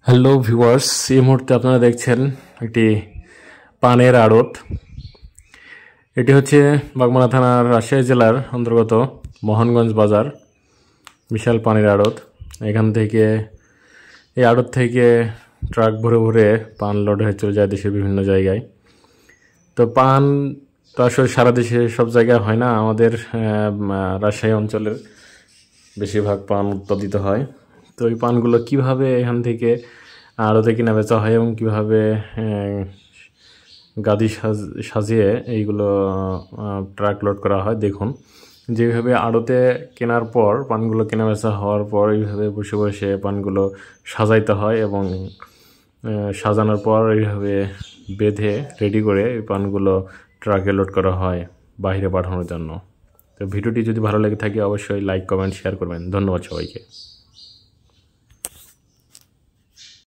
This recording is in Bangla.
হ্যালো ভিউয়ার্স, এই মুহূর্তে আপনারা দেখছেন একটি পানের আড়ত। এটি হচ্ছে বাগমারা থানার রাজশাহী জেলার অন্তর্গত মোহনগঞ্জ বাজার। বিশাল পানের আড়ত। এখান থেকে এই আড়ত থেকে ট্রাক ভরে ভরে পান লোড হয়ে চলে যায় দেশের বিভিন্ন জায়গায়। তো পান তো আসলে সারা দেশে সব জায়গায় হয় না, আমাদের রাজশাহী অঞ্চলের বেশিরভাগ পান উৎপাদিত হয়। তো এই পানগুলো কিভাবে এখান থেকে আড়তে কিনা বেচা হয় এবং কীভাবে গাদি সাজিয়ে এইগুলো ট্রাক লোড করা হয় দেখুন। যেভাবে আড়তে কেনার পর পানগুলো কেনা বেচা হওয়ার পর এইভাবে বসে বসে পানগুলো সাজাইতে হয় এবং সাজানোর পর এইভাবে বেঁধে রেডি করে এই পানগুলো ট্রাকে লোড করা হয় বাইরে পাঠানোর জন্য। তো ভিডিওটি যদি ভালো লেগে থাকে অবশ্যই লাইক, কমেন্ট, শেয়ার করবেন। ধন্যবাদ সবাইকে।